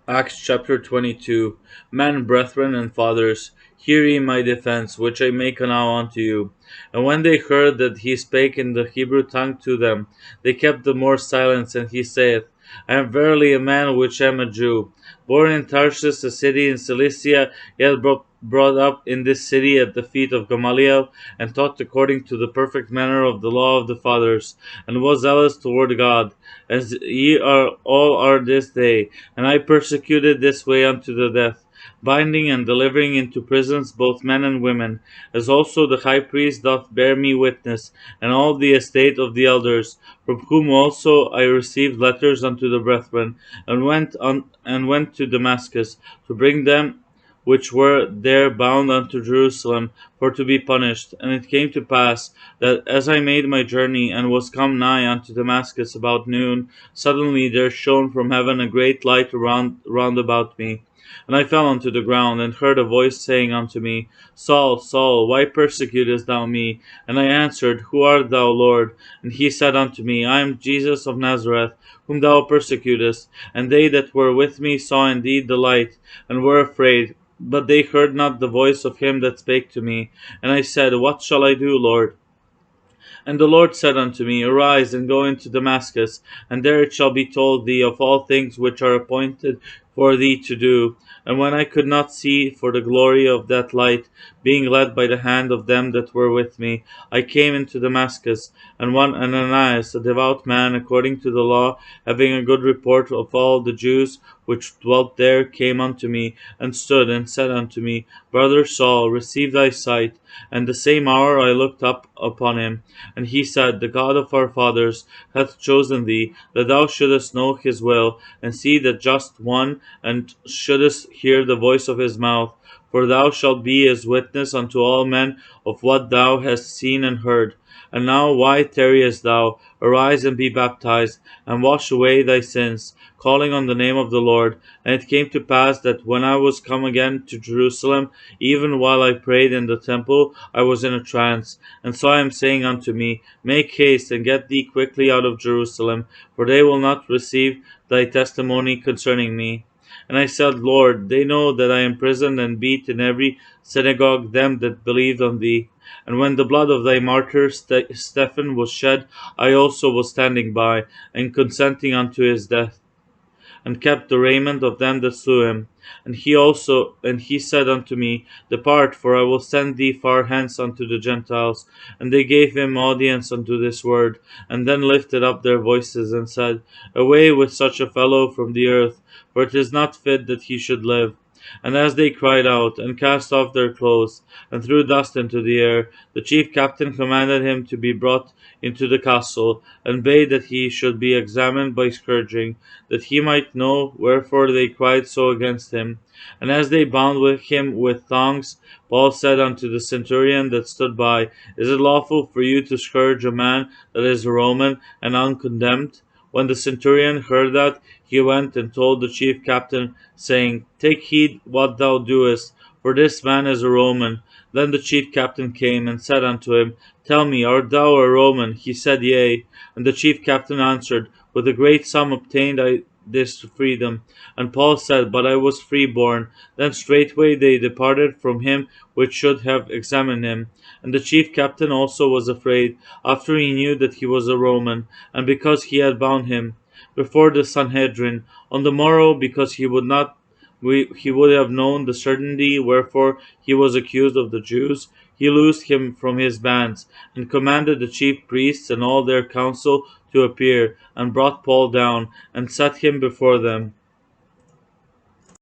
Acts chapter 22. Men, brethren, and fathers, hear ye my defense, which I make now unto you. And when they heard that he spake in the Hebrew tongue to them, they kept the more silence. And he saith, I am verily a man which am a Jew, born in Tarsus, a city in Cilicia, yet brought up in this city at the feet of Gamaliel, and taught according to the perfect manner of the law of the fathers, and was zealous toward God, as ye are this day. And I persecuted this way unto the death, binding and delivering into prisons both men and women, as also the high priest doth bear me witness, and all the estate of the elders, from whom also I received letters unto the brethren, and went to Damascus to bring them which were there bound unto Jerusalem for to be punished. And it came to pass that as I made my journey and was come nigh unto Damascus about noon, suddenly there shone from heaven a great light round about me. And I fell unto the ground, and heard a voice saying unto me, Saul, Saul, why persecutest thou me? And I answered, Who art thou, Lord? And he said unto me, I am Jesus of Nazareth, whom thou persecutest. And they that were with me saw indeed the light, and were afraid, but they heard not the voice of him that spake to me. And I said, What shall I do, Lord? And the Lord said unto me, Arise, and go into Damascus, and there it shall be told thee of all things which are appointed for thee to do. And when I could not see for the glory of that light, being led by the hand of them that were with me, I came into Damascus. And one Ananias, a devout man according to the law, having a good report of all the Jews which dwelt there, came unto me, and stood, and said unto me, Brother Saul, receive thy sight. And the same hour I looked up upon him. And he said, The God of our fathers hath chosen thee, that thou shouldest know his will, and see the just one, and shouldest hear the voice of his mouth. For thou shalt be as witness unto all men of what thou hast seen and heard. And now why tarriest thou? Arise and be baptized, and wash away thy sins, calling on the name of the Lord. And it came to pass that when I was come again to Jerusalem, even while I prayed in the temple, I was in a trance, and saw him saying unto me, Make haste, and get thee quickly out of Jerusalem, for they will not receive thy testimony concerning me. And I said, Lord, they know that I imprisoned and beat in every synagogue them that believed on thee. And when the blood of thy martyr Stephen was shed, I also was standing by, and consenting unto his death, and kept the raiment of them that slew him. And he said unto me, Depart, for I will send thee far hence unto the Gentiles. And they gave him audience unto this word, and then lifted up their voices, and said, Away with such a fellow from the earth, for it is not fit that he should live. And as they cried out, and cast off their clothes, and threw dust into the air, the chief captain commanded him to be brought into the castle, and bade that he should be examined by scourging, that he might know wherefore they cried so against him. And as they bound him with thongs, Paul said unto the centurion that stood by, Is it lawful for you to scourge a man that is a Roman, and uncondemned? When the centurion heard that, he went and told the chief captain, saying, Take heed what thou doest, for this man is a Roman. Then the chief captain came and said unto him, Tell me, art thou a Roman? He said, Yea. And the chief captain answered, With a great sum obtained I this freedom. And Paul said, But I was freeborn. Then straightway they departed from him which should have examined him. And the chief captain also was afraid, after he knew that he was a Roman, and because he had bound him before the Sanhedrin. On the morrow, because he would have known the certainty wherefore he was accused of the Jews, he loosed him from his bands, and commanded the chief priests and all their council to appear, and brought Paul down, and set him before them.